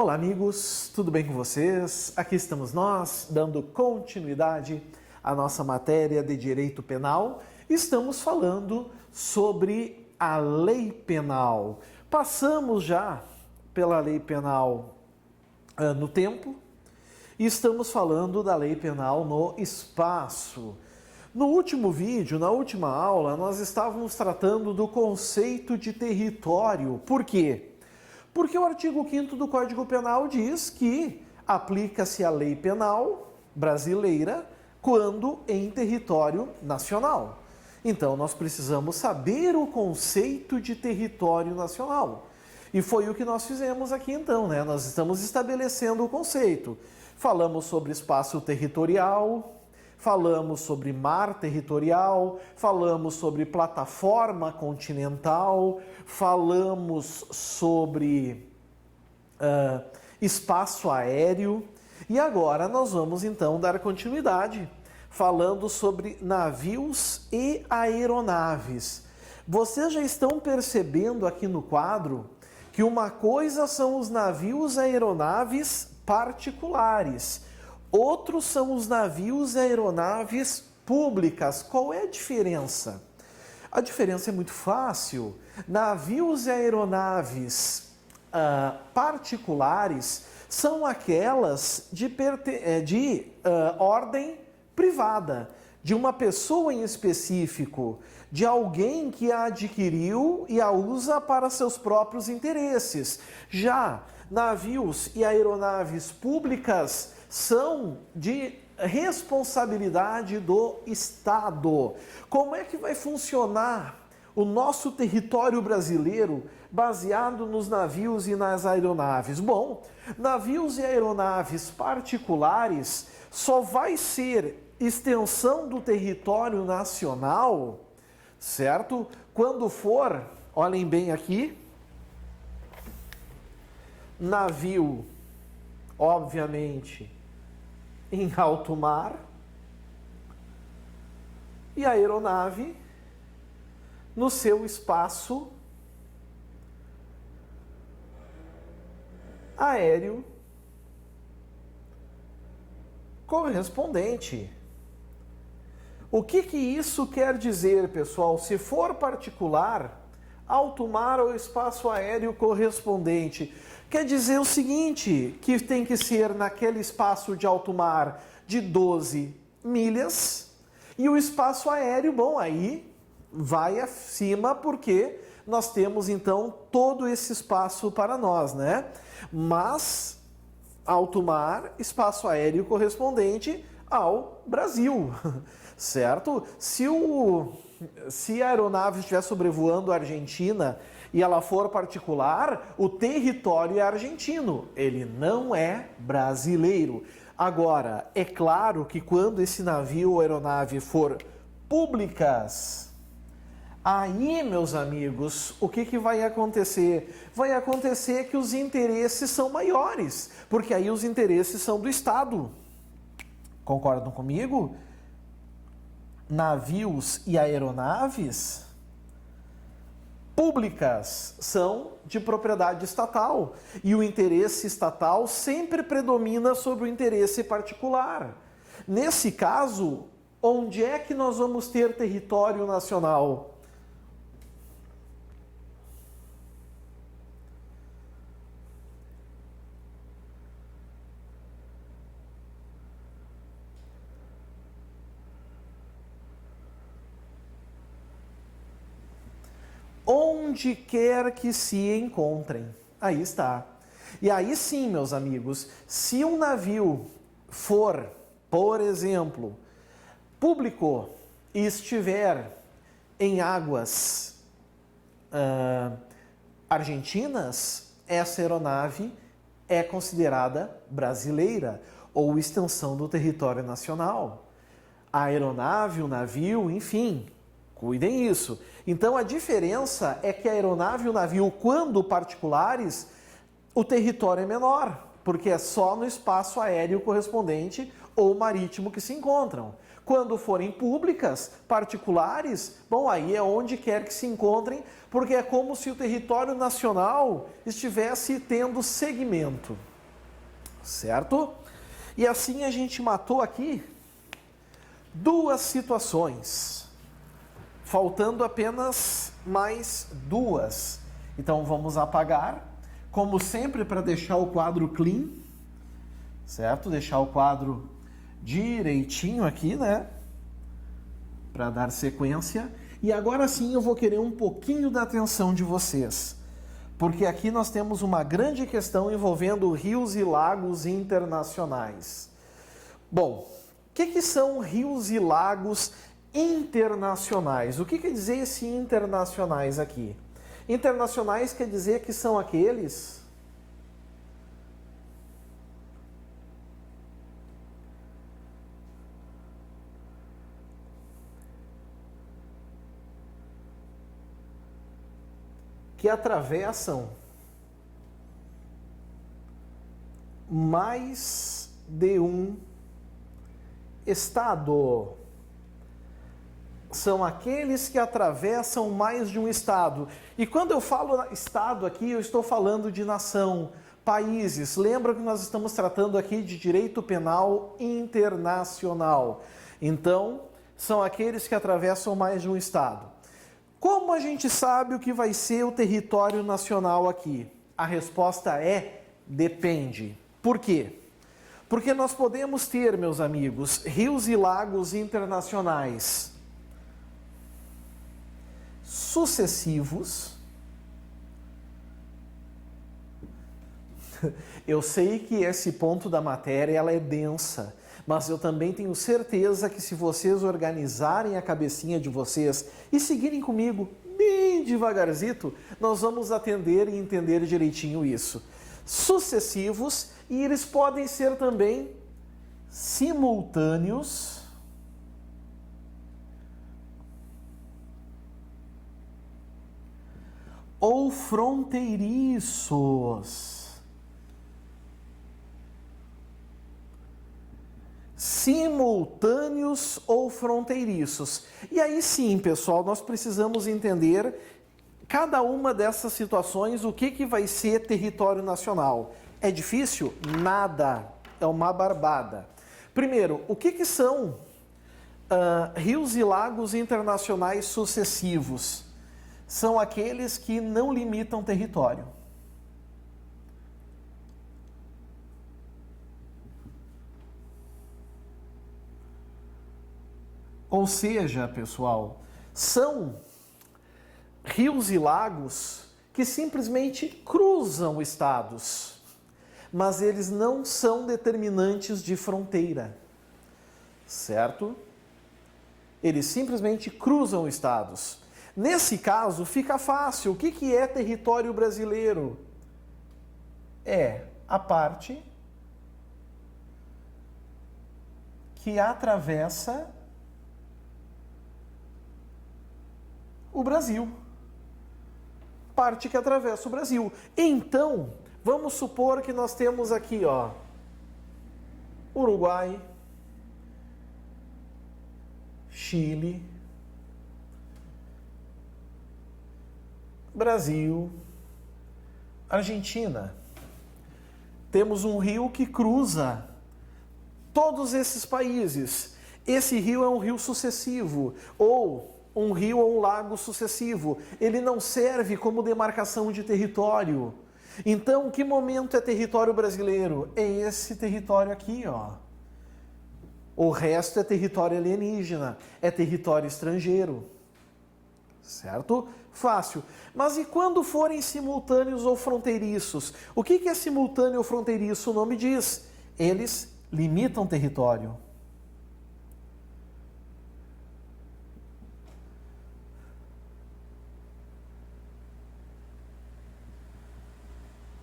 Olá amigos, tudo bem com vocês? Aqui estamos nós, dando continuidade à nossa matéria de direito penal. Estamos falando sobre a lei penal. Passamos já pela lei penal no tempo e estamos falando da lei penal no espaço. No último vídeo, na última aula, nós estávamos tratando do conceito de território. Por quê? Porque o artigo 5º do Código Penal diz que aplica-se a lei penal brasileira quando em território nacional. Então, nós precisamos saber o conceito de território nacional. E foi o que nós fizemos aqui então, né? Nós estamos estabelecendo o conceito. Falamos sobre espaço territorial, falamos sobre mar territorial, falamos sobre plataforma continental, falamos sobre espaço aéreo e agora nós vamos então dar continuidade falando sobre navios e aeronaves. Vocês já estão percebendo aqui no quadro que uma coisa são os navios e aeronaves particulares. Outros são os navios e aeronaves públicas. Qual é a diferença? A diferença é muito fácil. Navios e aeronaves particulares são aquelas de ordem privada, de uma pessoa em específico, de alguém que a adquiriu e a usa para seus próprios interesses. Já navios e aeronaves públicas são de responsabilidade do Estado. Como é que vai funcionar o nosso território brasileiro baseado nos navios e nas aeronaves? Bom, navios e aeronaves particulares só vai ser extensão do território nacional, certo? Quando for, olhem bem aqui, navio, obviamente, em alto mar, e a aeronave no seu espaço aéreo correspondente. O que isso quer dizer, pessoal? Se for particular, alto mar ou espaço aéreo correspondente, quer dizer o seguinte, que tem que ser naquele espaço de alto mar de 12 milhas e o espaço aéreo, bom, aí vai acima porque nós temos então todo esse espaço para nós, né? Mas alto mar, espaço aéreo correspondente ao Brasil, certo? Se a aeronave estiver sobrevoando a Argentina e ela for particular, o território é argentino, ele não é brasileiro. Agora, é claro que quando esse navio ou aeronave for públicas, aí, meus amigos, o que vai acontecer? Vai acontecer que os interesses são maiores, porque aí os interesses são do Estado. Concordam comigo? Navios e aeronaves públicas são de propriedade estatal e o interesse estatal sempre predomina sobre o interesse particular. Nesse caso, onde é que nós vamos ter território nacional? Onde quer que se encontrem. Aí está. E aí sim, meus amigos, se um navio for, por exemplo, público e estiver em águas argentinas, essa aeronave é considerada brasileira ou extensão do território nacional. A aeronave, o navio, enfim, cuidem isso. Então a diferença é que a aeronave e o navio, quando particulares, o território é menor, porque é só no espaço aéreo correspondente ou marítimo que se encontram. Quando forem públicas, particulares, bom, aí é onde quer que se encontrem, porque é como se o território nacional estivesse tendo segmento. certo? E assim a gente matou aqui duas situações, faltando apenas mais duas. Então vamos apagar, como sempre, para deixar o quadro clean, certo? Deixar o quadro direitinho aqui, né? Para dar sequência. E agora sim eu vou querer um pouquinho da atenção de vocês, porque aqui nós temos uma grande questão envolvendo rios e lagos internacionais. Bom, o que são rios e lagos internacionais? O que quer dizer esse internacionais aqui? Internacionais quer dizer que são aqueles que atravessam mais de um estado. São aqueles que atravessam mais de um estado. E quando eu falo estado aqui, eu estou falando de nação, países. Lembra que nós estamos tratando aqui de direito penal internacional. Então, são aqueles que atravessam mais de um estado. Como a gente sabe o que vai ser o território nacional aqui? A resposta é depende. Por quê? Porque nós podemos ter, meus amigos, rios e lagos internacionais sucessivos. Eu sei que esse ponto da matéria ela é densa, mas eu também tenho certeza que se vocês organizarem a cabecinha de vocês e seguirem comigo bem devagarzito, nós vamos atender e entender direitinho isso. Sucessivos, e eles podem ser também simultâneos ou fronteiriços. Simultâneos ou fronteiriços. E aí sim, pessoal, nós precisamos entender cada uma dessas situações, o que vai ser território nacional. É difícil? Nada. É uma barbada. Primeiro, o que são rios e lagos internacionais sucessivos? São aqueles que não limitam território. Ou seja, pessoal, são rios e lagos que simplesmente cruzam estados, mas eles não são determinantes de fronteira, certo? Eles simplesmente cruzam estados. Nesse caso, fica fácil. O que é território brasileiro? É a parte que atravessa o Brasil. Parte que atravessa o Brasil. Então, vamos supor que nós temos aqui, ó, Uruguai, Chile, Brasil, Argentina. Temos um rio que cruza todos esses países. Esse rio é um rio sucessivo, ou um rio ou um lago sucessivo. Ele não serve como demarcação de território. Então, que momento é território brasileiro? É esse território aqui, ó. O resto é território alienígena, é território estrangeiro. Certo? Fácil. Mas e quando forem simultâneos ou fronteiriços? O que é simultâneo ou fronteiriço? O nome diz. Eles limitam território.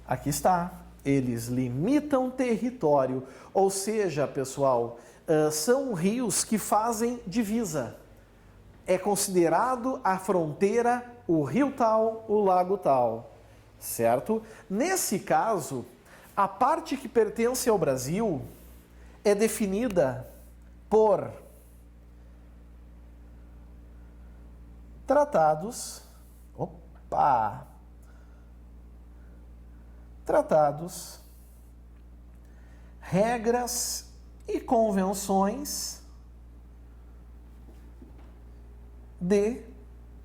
Aqui está. Eles limitam território. Ou seja, pessoal, são rios que fazem divisa. É considerado a fronteira o rio tal, o lago tal, certo? Nesse caso, a parte que pertence ao Brasil é definida por tratados, tratados regras e convenções de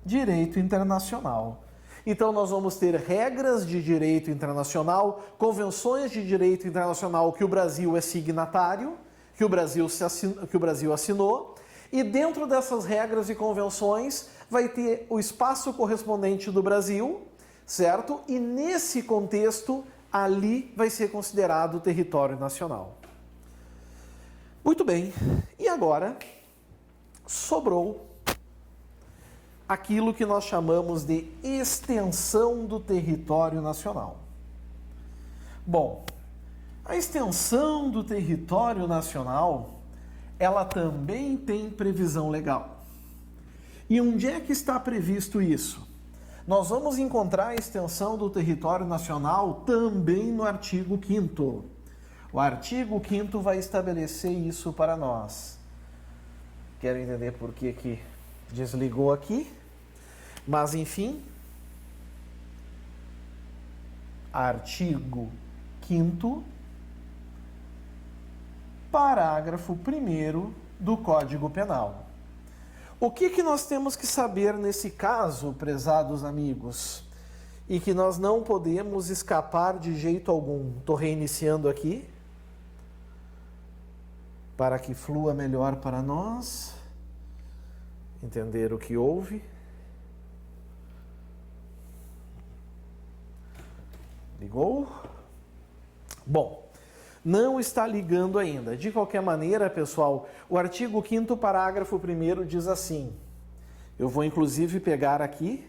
direito internacional. Então, nós vamos ter regras de direito internacional, convenções de direito internacional que o Brasil é signatário, que o Brasil assinou, e dentro dessas regras e convenções vai ter o espaço correspondente do Brasil, certo? E nesse contexto, ali vai ser considerado território nacional. Muito bem, e agora sobrou aquilo que nós chamamos de extensão do território nacional. Bom, a extensão do território nacional, ela também tem previsão legal. E onde é que está previsto isso? Nós vamos encontrar a extensão do território nacional também no artigo 5º. O artigo 5º vai estabelecer isso para nós. Quero entender por que desligou aqui, mas enfim, artigo 5º, parágrafo 1º do Código Penal. O que nós temos que saber nesse caso, prezados amigos, e que nós não podemos escapar de jeito algum? Estou reiniciando aqui, para que flua melhor para nós entender o que houve. Ligou? Bom, não está ligando ainda. De qualquer maneira, pessoal, o artigo 5º, parágrafo 1º diz assim. Eu vou inclusive pegar aqui,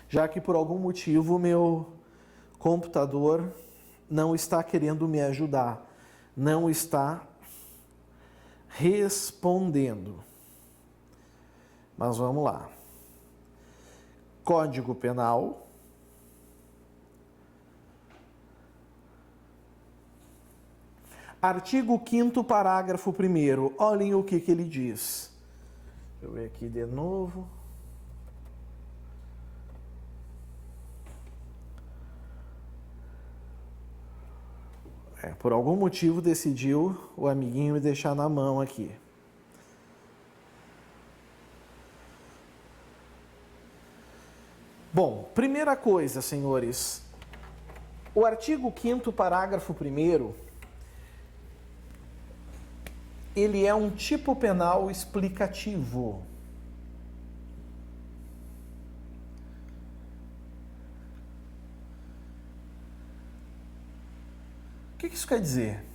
já que por algum motivo o meu computador não está querendo me ajudar, não está respondendo. Mas vamos lá. Código Penal, artigo 5º, parágrafo 1º. Olhem o que ele diz. Deixa eu ver aqui de novo. Por algum motivo decidiu o amiguinho me deixar na mão aqui. Bom, primeira coisa, senhores. O artigo 5º, parágrafo 1º, ele é um tipo penal explicativo. O que isso quer dizer?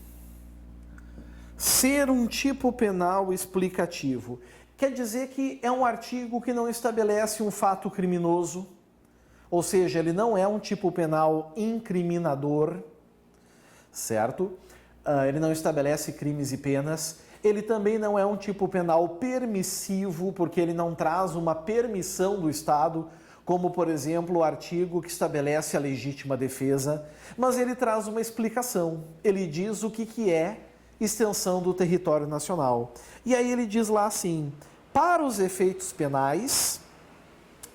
Ser um tipo penal explicativo quer dizer que é um artigo que não estabelece um fato criminoso, ou seja, ele não é um tipo penal incriminador, certo? Ele não estabelece crimes e penas. Ele também não é um tipo penal permissivo, porque ele não traz uma permissão do Estado, como, por exemplo, o artigo que estabelece a legítima defesa, mas ele traz uma explicação. Ele diz o que é extensão do território nacional. E aí ele diz lá assim, para os efeitos penais,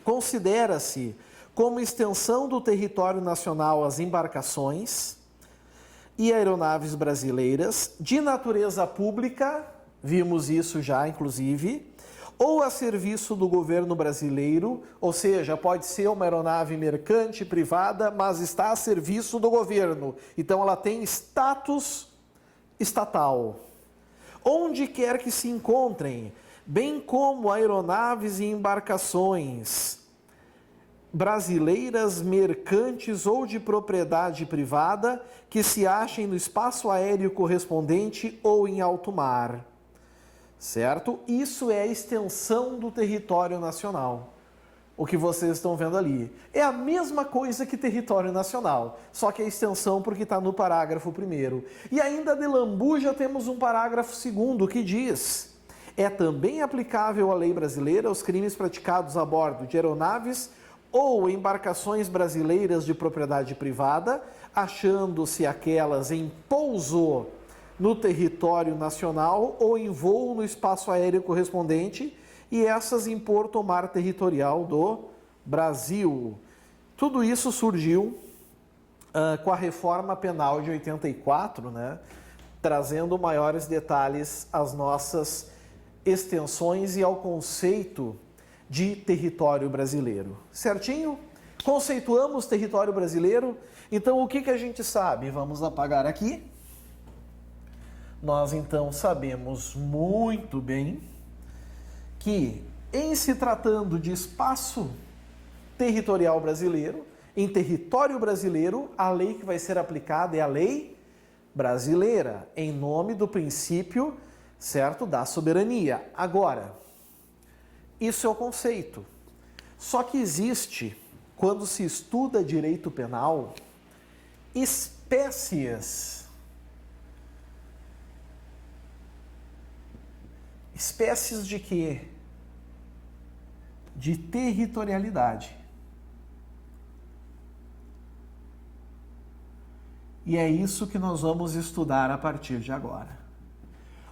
considera-se como extensão do território nacional as embarcações e aeronaves brasileiras de natureza pública, vimos isso já inclusive, ou a serviço do governo brasileiro, ou seja, pode ser uma aeronave mercante privada, mas está a serviço do governo, então ela tem status estatal. Onde quer que se encontrem, bem como aeronaves e embarcações brasileiras, mercantes ou de propriedade privada que se achem no espaço aéreo correspondente ou em alto mar. Certo? Isso é a extensão do território nacional. O que vocês estão vendo ali. É a mesma coisa que território nacional, só que a extensão porque está no parágrafo 1º. E ainda de lambuja temos um parágrafo 2º que diz: é também aplicável à lei brasileira os crimes praticados a bordo de aeronaves ou embarcações brasileiras de propriedade privada, achando-se aquelas em pouso no território nacional ou em voo no espaço aéreo correspondente e essas em porto ou mar territorial do Brasil. Tudo isso surgiu com a reforma penal de 84, né? trazendo maiores detalhes às nossas extensões e ao conceito de território brasileiro. Certinho? Conceituamos território brasileiro. Então, o que a gente sabe? Vamos apagar aqui. Nós, então, sabemos muito bem que, em se tratando de espaço territorial brasileiro, em território brasileiro, a lei que vai ser aplicada é a lei brasileira, em nome do princípio, certo, da soberania. Agora, isso é o conceito. Só que existe, quando se estuda direito penal, espécies de quê? De territorialidade. E é isso que nós vamos estudar a partir de agora.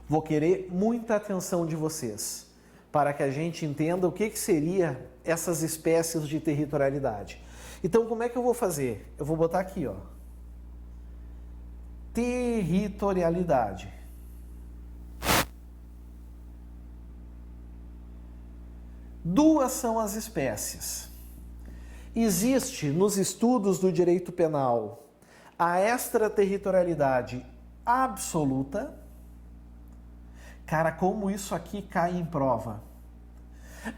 Vou querer muita atenção de vocês, para que a gente entenda o que seria essas espécies de territorialidade. Então, como é que eu vou fazer? Eu vou botar aqui, ó. Territorialidade. Duas são as espécies. Existe nos estudos do direito penal a extraterritorialidade absoluta. Cara, como isso aqui cai em prova?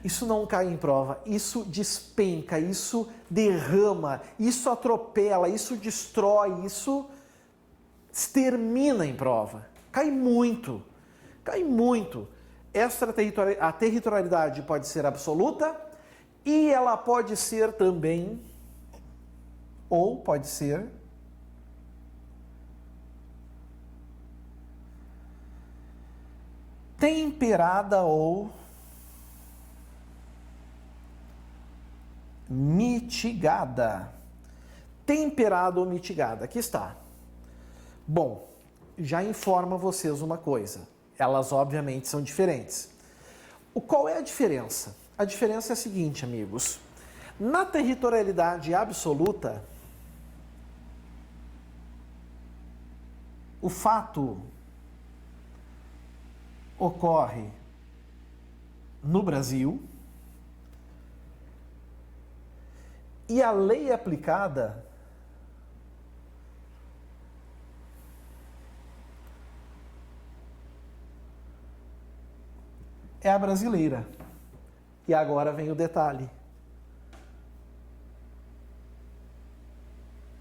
Isso não cai em prova, isso despenca, isso derrama, isso atropela, isso destrói, isso extermina em prova. Cai muito, cai muito. A territorialidade pode ser absoluta e ela pode ser também, ou pode ser temperada ou mitigada. Temperada ou mitigada. Aqui está. Bom, já informo a vocês uma coisa. Elas, obviamente, são diferentes. Qual é a diferença? A diferença é a seguinte, amigos. Na territorialidade absoluta, o fato ocorre no Brasil e a lei aplicada é a brasileira. E agora vem o detalhe.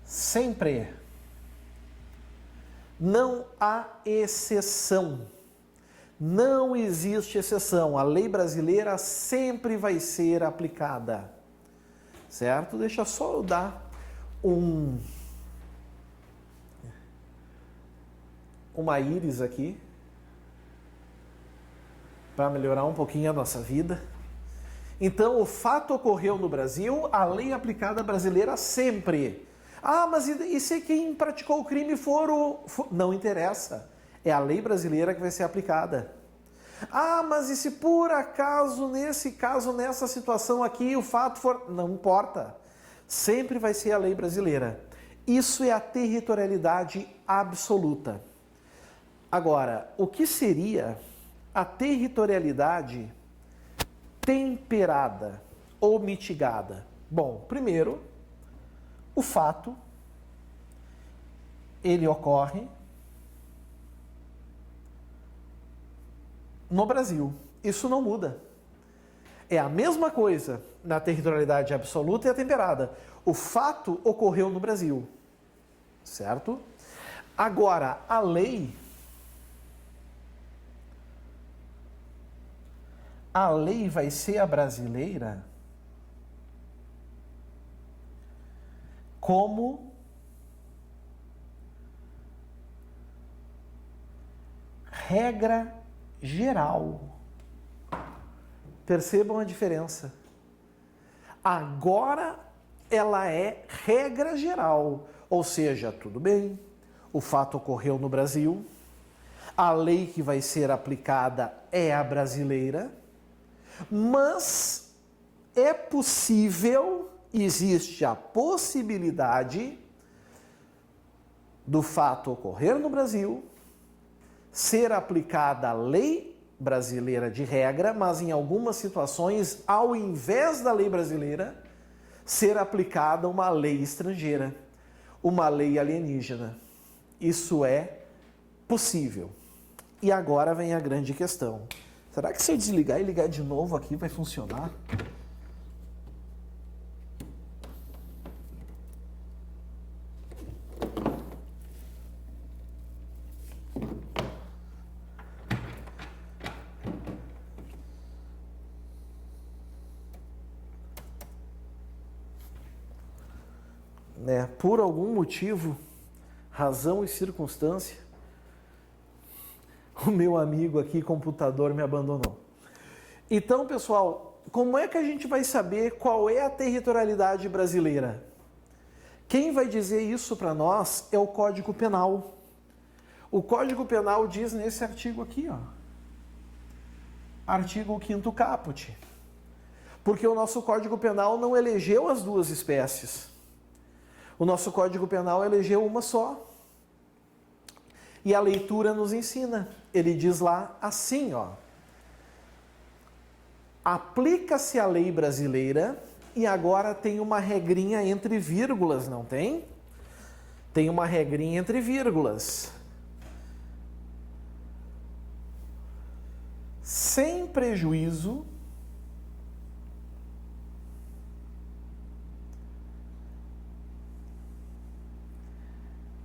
Sempre. Não há exceção. Não existe exceção. A lei brasileira sempre vai ser aplicada. Certo? Deixa só eu dar uma íris aqui, para melhorar um pouquinho a nossa vida. Então, o fato ocorreu no Brasil, a lei aplicada brasileira sempre. Ah, mas e se quem praticou o crime Não interessa. É a lei brasileira que vai ser aplicada. Ah, mas e se por acaso, nesse caso, nessa situação aqui, o fato for... Não importa. Sempre vai ser a lei brasileira. Isso é a territorialidade absoluta. Agora, o que seria a territorialidade temperada ou mitigada? Bom, primeiro, o fato, ele ocorre no Brasil. Isso não muda. É a mesma coisa na territorialidade absoluta e a temperada. O fato ocorreu no Brasil, certo? Agora, a lei vai ser a brasileira como regra geral. Percebam a diferença. Agora ela é regra geral, ou seja, tudo bem, o fato ocorreu no Brasil, a lei que vai ser aplicada é a brasileira, mas é possível, existe a possibilidade do fato ocorrer no Brasil ser aplicada a lei brasileira de regra, mas em algumas situações, ao invés da lei brasileira, ser aplicada uma lei estrangeira, uma lei alienígena. Isso é possível. E agora vem a grande questão. Será que se eu desligar e ligar de novo aqui vai funcionar? Por algum motivo, razão e circunstância, o meu amigo aqui, computador, me abandonou. Então, pessoal, como é que a gente vai saber qual é a territorialidade brasileira? Quem vai dizer isso para nós é o Código Penal. O Código Penal diz nesse artigo aqui, ó, artigo 5º caput, porque o nosso Código Penal não elegeu as duas espécies. O nosso Código Penal elegeu uma só. E a leitura nos ensina. Ele diz lá assim, ó. Aplica-se a lei brasileira e agora tem uma regrinha entre vírgulas, não tem? Tem uma regrinha entre vírgulas. Sem prejuízo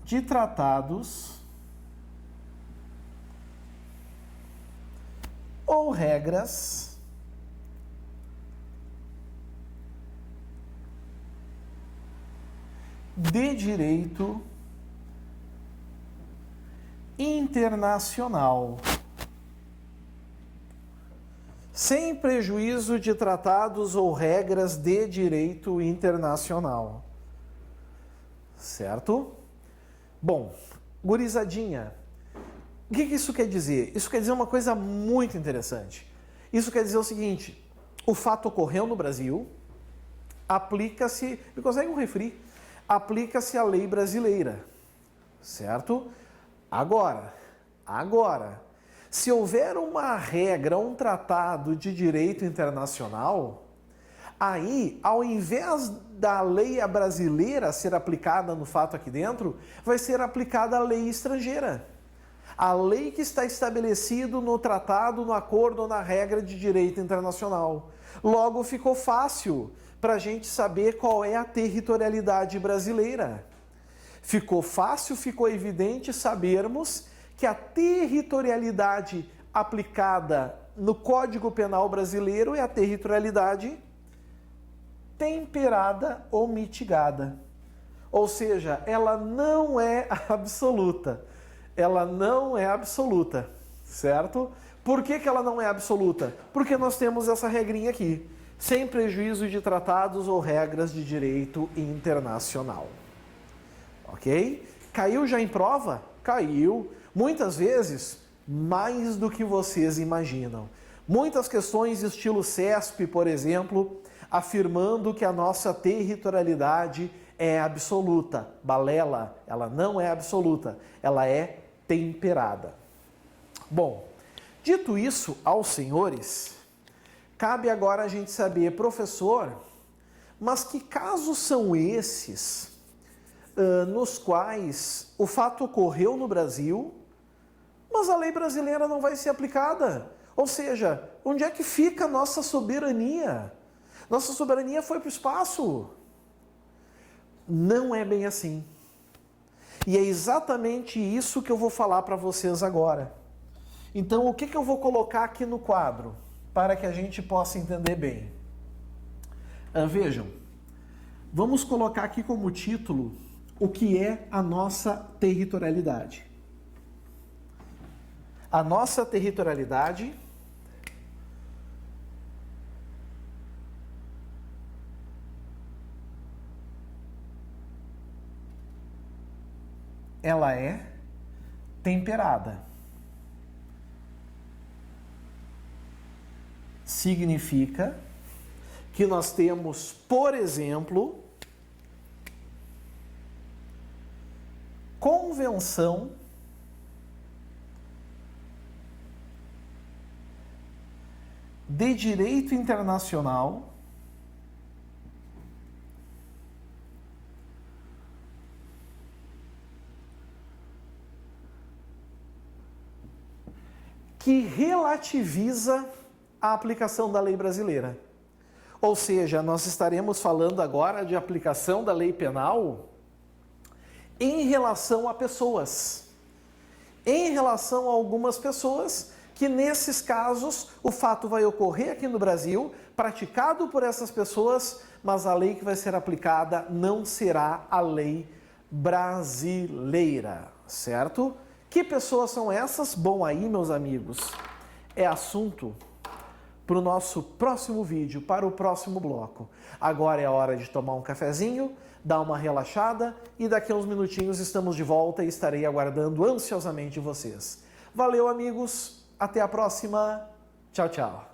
de tratados ou regras de direito internacional, sem prejuízo de tratados ou regras de direito internacional. Certo? Bom, gurizadinha, o que isso quer dizer? Isso quer dizer uma coisa muito interessante. Isso quer dizer o seguinte: o fato ocorreu no Brasil, aplica-se, me consegue um refri? Aplica-se a lei brasileira, certo? Agora, se houver uma regra, um tratado de direito internacional, aí, ao invés da lei brasileira ser aplicada no fato aqui dentro, vai ser aplicada a lei estrangeira. A lei que está estabelecido no tratado, no acordo ou na regra de direito internacional. Logo, ficou fácil para a gente saber qual é a territorialidade brasileira. Ficou fácil, ficou evidente sabermos que a territorialidade aplicada no Código Penal brasileiro é a territorialidade temperada ou mitigada. Ou seja, ela não é absoluta. Ela não é absoluta, certo? Por que ela não é absoluta? Porque nós temos essa regrinha aqui, sem prejuízo de tratados ou regras de direito internacional. Ok? Caiu já em prova? Caiu. Muitas vezes, mais do que vocês imaginam. Muitas questões estilo CESP, por exemplo, afirmando que a nossa territorialidade é absoluta. Balela, ela não é absoluta, ela é temperada. Bom, dito isso aos senhores, cabe agora a gente saber, professor, mas que casos são esses nos quais o fato ocorreu no Brasil, mas a lei brasileira não vai ser aplicada? Ou seja, onde é que fica a nossa soberania? Nossa soberania foi para o espaço. Não é bem assim. E é exatamente isso que eu vou falar para vocês agora. Então, o que eu vou colocar aqui no quadro para que a gente possa entender bem? Vejam, vamos colocar aqui como título o que é a nossa territorialidade. A nossa territorialidade ela é temperada. Significa que nós temos, por exemplo, convenção de direito internacional que relativiza a aplicação da lei brasileira. Ou seja, nós estaremos falando agora de aplicação da lei penal em relação a pessoas. Em relação a algumas pessoas que, nesses casos, o fato vai ocorrer aqui no Brasil, praticado por essas pessoas, mas a lei que vai ser aplicada não será a lei brasileira, certo? Que pessoas são essas? Bom, aí, meus amigos, é assunto para o nosso próximo vídeo, para o próximo bloco. Agora é a hora de tomar um cafezinho, dar uma relaxada e daqui a uns minutinhos estamos de volta e estarei aguardando ansiosamente vocês. Valeu, amigos! Até a próxima! Tchau, tchau!